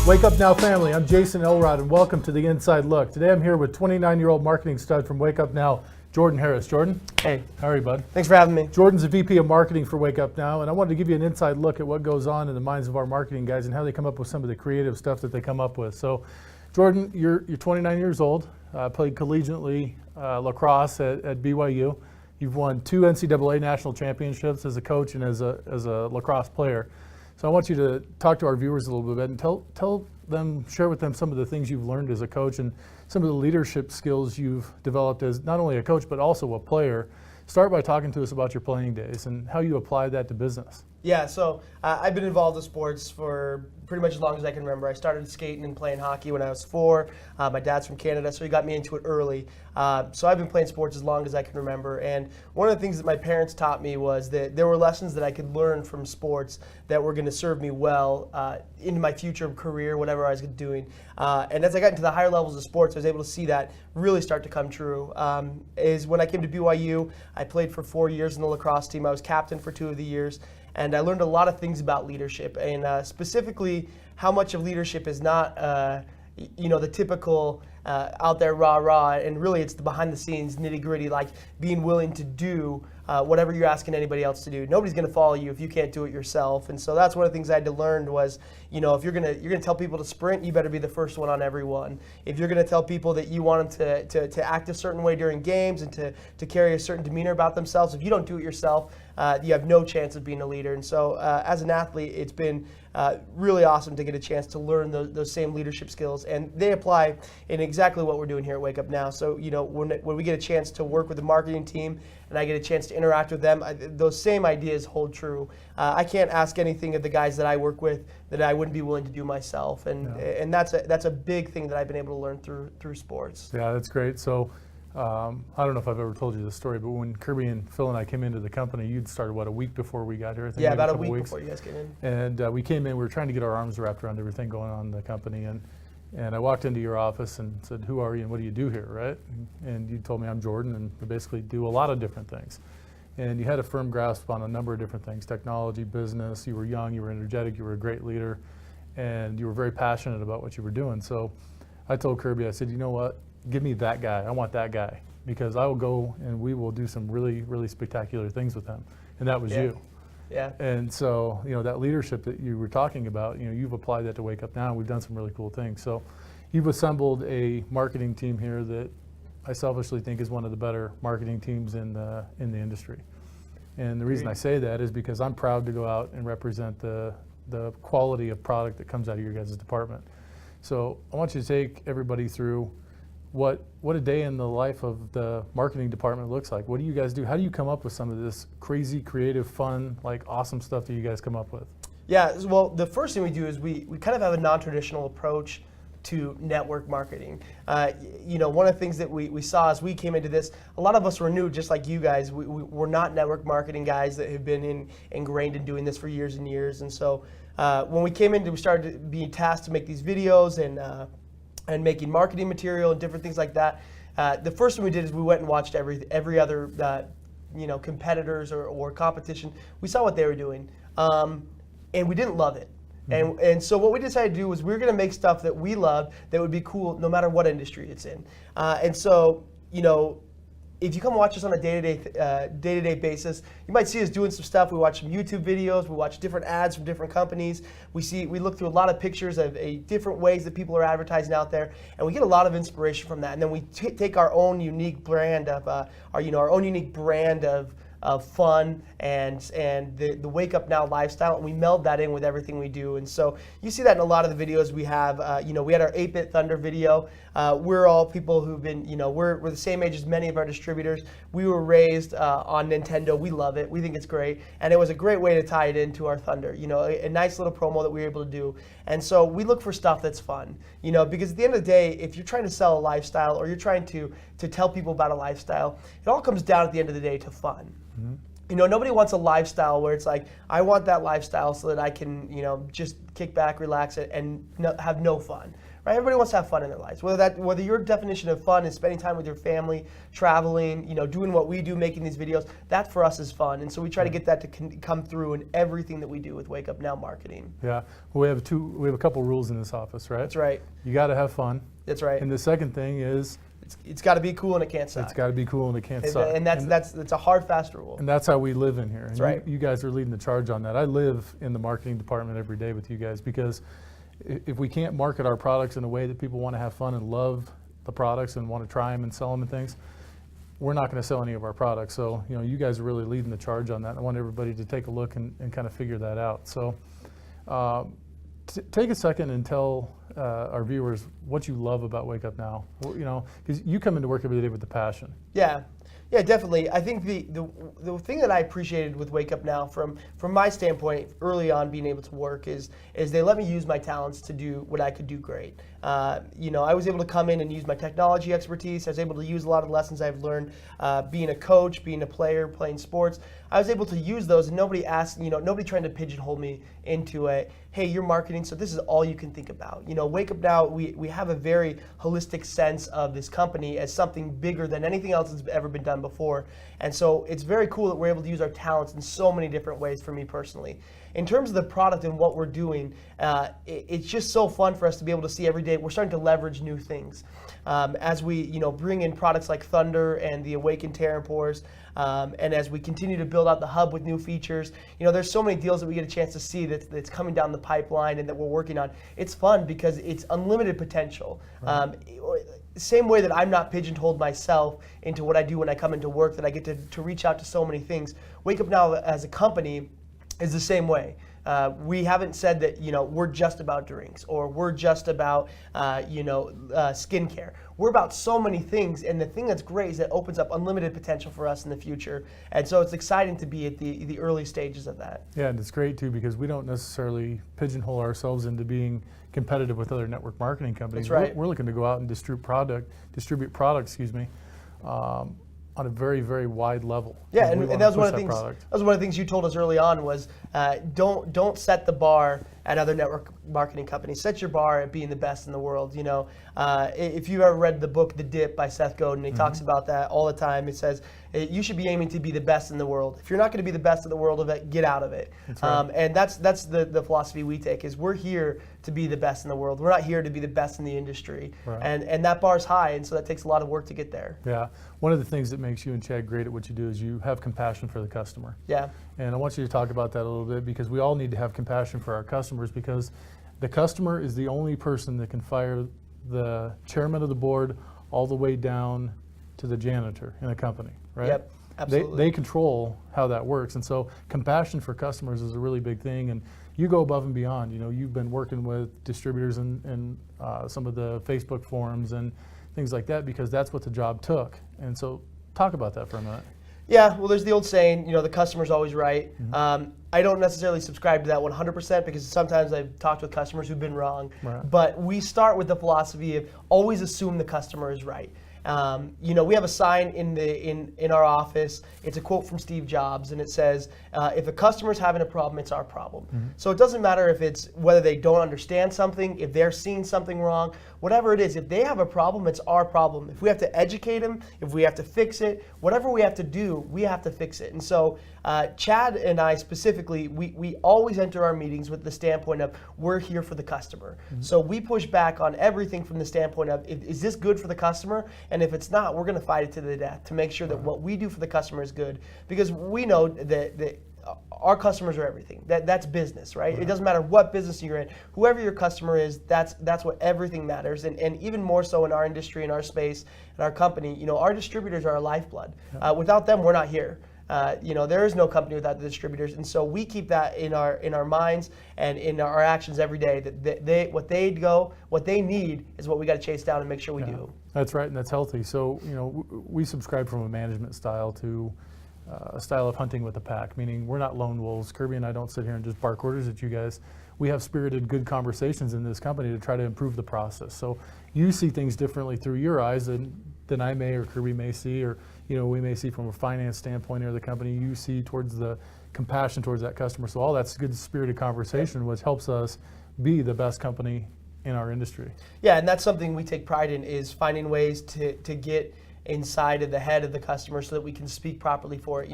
Wake Up Now family, I'm Jason Elrod and welcome to the Inside Look. Today I'm here with 29-year-old marketing stud from Wake Up Now, Jordan Harris. Jordan? Hey. How are you, bud? Thanks for having me. Jordan's a VP of marketing for Wake Up Now, and I wanted to give you an inside look at what goes on in the minds of our marketing guys and how they come up with some of the creative stuff that they come up with. So, Jordan, you're 29 years old, played collegiately lacrosse at BYU. You've won 2 NCAA national championships as a coach and as a lacrosse player. So I want you to talk to our viewers a little bit and tell them, share with them some of the things you've learned as a coach and some of the leadership skills you've developed as not only a coach but also a player. Start by talking to us about your playing days and how you apply that to business. Yeah, so I've been involved in sports for pretty much as long as I can remember. I started skating and playing hockey when I was 4. My dad's from Canada, so he got me into it early. So I've been playing sports as long as I can remember. And one of the things that my parents taught me was that there were lessons that I could learn from sports that were going to serve me well into my future career, whatever I was doing. And as I got into the higher levels of sports, I was able to see that really start to come true. Is when I came to BYU, I played for 4 years in the lacrosse team. I was captain for 2 of the years. And I learned a lot of things about leadership, and specifically how much of leadership is not, the typical out there rah-rah, and really it's the behind-the-scenes nitty-gritty, like being willing to do whatever you're asking anybody else to do. Nobody's going to follow you if you can't do it yourself. And so that's one of the things I had to learn was, if you're gonna tell people to sprint, you better be the first one on every one. If you're going to tell people that you want them to act a certain way during games and to carry a certain demeanor about themselves, if you don't do it yourself, you have no chance of being a leader. And so as an athlete, it's been really awesome to get a chance to learn those same leadership skills, and they apply in exactly what we're doing here at Wake Up Now. So when we get a chance to work with the marketing team and I get a chance to interact with them, those same ideas hold true. I can't ask anything of the guys that I work with that I wouldn't be willing to do myself, and that's a big thing that I've been able to learn through sports. Yeah, that's great. So I don't know if I've ever told you this story, but when Kirby and Phil and I came into the company, you'd started, a week before we got here? I think yeah, about a week before you guys came in. And we came in, we were trying to get our arms wrapped around everything going on in the company, and I walked into your office and said, who are you and what do you do here, right? And you told me I'm Jordan and I basically do a lot of different things. And you had a firm grasp on a number of different things, technology, business, you were young, you were energetic, you were a great leader, and you were very passionate about what you were doing. So I told Kirby, I said, you know what, give me that guy, I want that guy, because I will go and we will do some really, really spectacular things with him. And that was you. Yeah. And so, that leadership that you were talking about, you've applied that to Wake Up Now, and we've done some really cool things. So you've assembled a marketing team here that I selfishly think is one of the better marketing teams in the industry. And the reason I say that is because I'm proud to go out and represent the quality of product that comes out of your guys' department. So I want you to take everybody through what a day in the life of the marketing department looks like. What do you guys do? How do you come up with some of this crazy, creative, fun, awesome stuff that you guys come up with? Yeah, well, the first thing we do is we kind of have a non-traditional approach to network marketing. One of the things that we saw as we came into this, a lot of us were new, just like you guys. We're not network marketing guys that have been ingrained in doing this for years and years. And so when we came in, we started to be tasked to make these videos and making marketing material and different things like that. The first thing we did is we went and watched every other competitors or competition. We saw what they were doing, and we didn't love it. And so what we decided to do was we were going to make stuff that we loved that would be cool no matter what industry it's in. And so, if you come watch us on a day-to-day basis, you might see us doing some stuff. We watch some YouTube videos. We watch different ads from different companies. We look through a lot of pictures of different ways that people are advertising out there, and we get a lot of inspiration from that. And then we take our own unique brand of of fun and the Wake Up Now lifestyle, and we meld that in with everything we do. And so you see that in a lot of the videos we have. We had our 8-Bit Thunder video. We're all people who've been, we're the same age as many of our distributors. We were raised on Nintendo. We love it. We think it's great. And it was a great way to tie it into our Thunder, a nice little promo that we were able to do. And so we look for stuff that's fun, because at the end of the day, if you're trying to sell a lifestyle or you're trying to tell people about a lifestyle, it all comes down at the end of the day to fun. Mm-hmm. Nobody wants a lifestyle where it's like, I want that lifestyle so that I can, just kick back, relax, and have no fun, right? Everybody wants to have fun in their lives. Whether your definition of fun is spending time with your family, traveling, doing what we do, making these videos, that for us is fun. And so we try to get that to come through in everything that we do with Wake Up Now marketing. Yeah, well, we have a couple rules in this office, right? That's right. You got to have fun. That's right. And the second thing is, it's got to be cool and it can't suck. it's got to be cool and it can't suck. And that's a hard, fast rule. And that's how we live in here. And That's right. You guys are leading the charge on that. I live in the marketing department every day with you guys, because if we can't market our products in a way that people want to have fun and love the products and want to try them and sell them and things, we're not going to sell any of our products. So, you guys are really leading the charge on that. I want everybody to take a look and kind of figure that out. So take a second and tell our viewers what you love about Wake Up Now. Because you come into work every day with the passion. Yeah, definitely. I think the thing that I appreciated with Wake Up Now from my standpoint early on being able to work is they let me use my talents to do what I could do great. I was able to come in and use my technology expertise. I was able to use a lot of the lessons I've learned being a coach, being a player, playing sports. I was able to use those, and nobody asked, nobody trying to pigeonhole me into hey, you're marketing, so this is all you can think about. Wake Up Now, we have a very holistic sense of this company as something bigger than anything else that's ever been done before. And so it's very cool that we're able to use our talents in so many different ways for me personally. In terms of the product and what we're doing, it's just so fun for us to be able to see every day. We're starting to leverage new things. As we bring in products like Thunder and the Awaken Terrapores, and as we continue to build out the hub with new features, there's so many deals that we get a chance to see that's coming down the pipeline and that we're working on. It's fun because it's unlimited potential. Right. Same way that I'm not pigeonholed myself into what I do when I come into work, that I get to reach out to so many things. Wake Up Now as a company is the same way. We haven't said that we're just about drinks or we're just about skincare. We're about so many things, and the thing that's great is that it opens up unlimited potential for us in the future. And so it's exciting to be at the early stages of that. Yeah, and it's great too, because we don't necessarily pigeonhole ourselves into being competitive with other network marketing companies. That's right. We're looking to go out and distribute products, on a very, very wide level. Yeah, and that was one of the things. That was one of the things you told us early on was don't set the bar at other network marketing companies. Set your bar at being the best in the world. If you've ever read the book The Dip by Seth Godin, he talks about that all the time. It says you should be aiming to be the best in the world. If you're not going to be the best in the world of it, get out of it. That's right. And that's the philosophy we take. Is we're here to be the best in the world. We're not here to be the best in the industry. Right. And that bar's high, and so that takes a lot of work to get there. Yeah. One of the things that makes you and Chad great at what you do is you have compassion for the customer. Yeah. And I want you to talk about that a little bit, because we all need to have compassion for our customers, because the customer is the only person that can fire the chairman of the board all the way down to the janitor in a company, right? Yep, absolutely. They control how that works. And so compassion for customers is a really big thing. And you go above and beyond. You've been working with distributors and some of the Facebook forums and things like that, because that's what the job took. And so talk about that for a minute. Yeah, well, there's the old saying, the customer's always right. Mm-hmm. I don't necessarily subscribe to that 100%, because sometimes I've talked with customers who've been wrong. Right. But we start with the philosophy of always assume the customer is right. We have a sign in our office. It's a quote from Steve Jobs, and it says, if a customer's having a problem, it's our problem. Mm-hmm. So it doesn't matter if it's whether they don't understand something, if they're seeing something wrong, whatever it is, if they have a problem, it's our problem. If we have to educate them, if we have to fix it, whatever we have to do, we have to fix it. And so Chad and I specifically, we always enter our meetings with the standpoint of we're here for the customer. Mm-hmm. So we push back on everything from the standpoint of, is this good for the customer? And if it's not, we're going to fight it to the death to make sure that what we do for the customer is good, because we know that our customers are everything. That's business, right? It doesn't matter what business you're in. Whoever your customer is, that's what everything matters. And even more so in our industry, in our space, in our company, our distributors are our lifeblood. Without them, we're not here. There is no company without the distributors, and so we keep that in our minds and in our actions every day. That what they need is what we got to chase down and make sure we do. That's right, and that's healthy. So we subscribe from a management style to a style of hunting with a pack, meaning we're not lone wolves. Kirby and I don't sit here and just bark orders at you guys. We have spirited, good conversations in this company to try to improve the process. So you see things differently through your eyes than I may or Kirby may see, or we may see from a finance standpoint or the company. You see towards the compassion towards that customer. So all that's good spirited conversation, which helps us be the best company in our industry. Yeah, and that's something we take pride in, is finding ways to get inside of the head of the customer so that we can speak properly for it.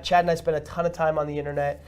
Chad and I spend a ton of time on the internet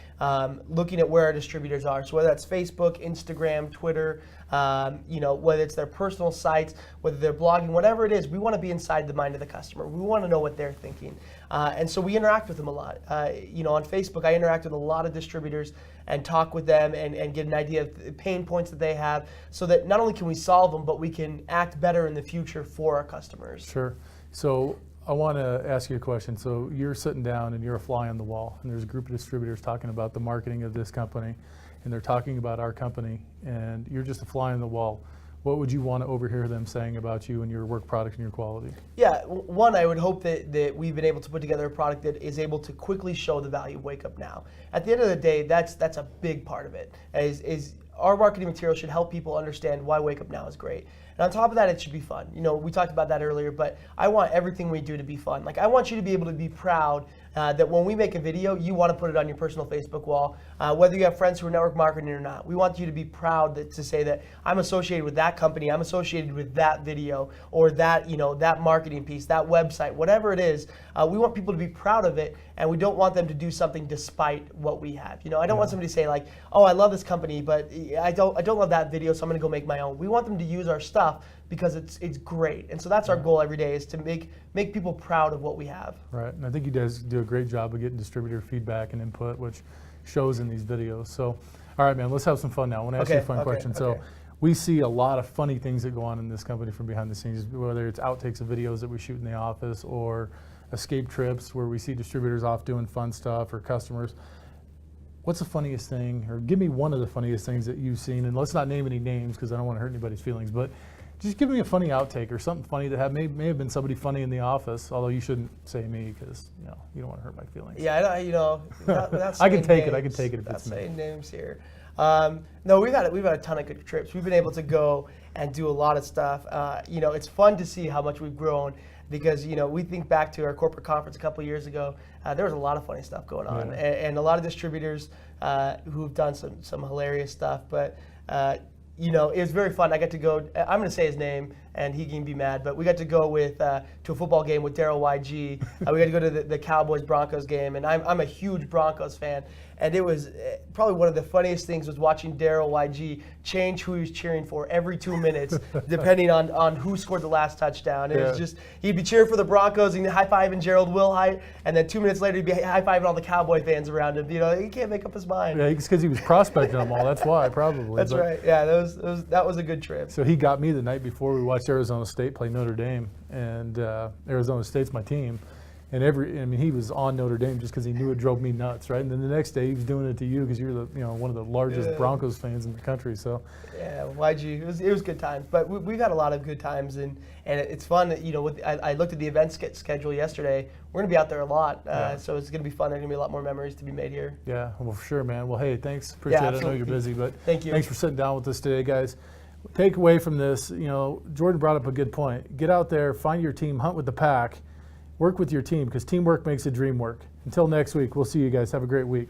looking at where our distributors are. So whether that's Facebook, Instagram, Twitter, whether it's their personal sites, whether they're blogging, whatever it is, we want to be inside the mind of the customer. We want to know what they're thinking. And so we interact with them a lot. On Facebook, I interact with a lot of distributors and talk with them and get an idea of the pain points that they have, so that not only can we solve them, but we can act better in the future for our customers. Sure. So I want to ask you a question. So you're sitting down and you're a fly on the wall, and there's a group of distributors talking about the marketing of this company, and they're talking about our company, and you're just a fly on the wall. What would you want to overhear them saying about you and your work product and your quality? Yeah, one, I would hope that we've been able to put together a product that is able to quickly show the value of WakeUpNow. At the end of the day, that's a big part of it. Is our marketing material should help people understand why WakeUpNow is great. And on top of that, it should be fun. We talked about that earlier, but I want everything we do to be fun. Like, I want you to be able to be proud that when we make a video, you want to put it on your personal Facebook wall, whether you have friends who are network marketing or not. We want you to be proud to say that I'm associated with that company, I'm associated with that video, or that, that marketing piece, that website, whatever it is. We want people to be proud of it, and we don't want them to do something despite what we have. I don't want somebody to say like, oh, I love this company, but I don't love that video, so I'm going to go make my own. We want them to use our stuff because it's great. And so that's our goal every day, is to make people proud of what we have. Right, and I think you guys do a great job of getting distributor feedback and input, which shows in these videos. So, all right, man, let's have some fun now. I want to ask you a fun question. So, we see a lot of funny things that go on in this company from behind the scenes, whether it's outtakes of videos that we shoot in the office, or escape trips where we see distributors off doing fun stuff, or customers. What's the funniest thing, or give me one of the funniest things that you've seen, and let's not name any names because I don't want to hurt anybody's feelings, but just give me a funny outtake or something funny that may have been somebody funny in the office, although you shouldn't say me because you don't want to hurt my feelings. Yeah, without I can take names, it. I can take it if it's me. saying names here. No, we've had a ton of good trips. We've been able to go and do a lot of stuff. It's fun to see how much we've grown, because we think back to our corporate conference a couple of years ago. There was a lot of funny stuff going on, and a lot of distributors who've done some hilarious stuff. But it was very fun. I got to go. I'm going to say his name, and he can be mad, but we got to go to a football game with Daryl YG. We got to go to the Cowboys-Broncos game, and I'm a huge Broncos fan. And it was probably one of the funniest things was watching Daryl YG change who he was cheering for every 2 minutes, depending on who scored the last touchdown. It was just, he'd be cheering for the Broncos and high-fiving Gerald Wilhite, and then 2 minutes later he'd be high-fiving all the Cowboy fans around him. He can't make up his mind. Yeah, it's because he was prospecting them all. That's why, probably. That's right. Yeah, that was a good trip. So he got me the night before we watched Arizona State play Notre Dame, and Arizona State's my team. And he was on Notre Dame just because he knew it drove me nuts, right? And then the next day he was doing it to you because you're one of the largest Broncos fans in the country. So yeah, YG, it was good times. But we've had a lot of good times, and it's fun. I looked at the event schedule yesterday. We're gonna be out there a lot, so it's gonna be fun. There's gonna be a lot more memories to be made here. Yeah, well, for sure, man. Well, hey, thanks. Appreciate it. I know you're busy, but thank you. Thanks for sitting down with us today, guys. Take away from this, Jordan brought up a good point. Get out there, find your team, hunt with the pack. Work with your team, because teamwork makes the dream work. Until next week, we'll see you guys. Have a great week.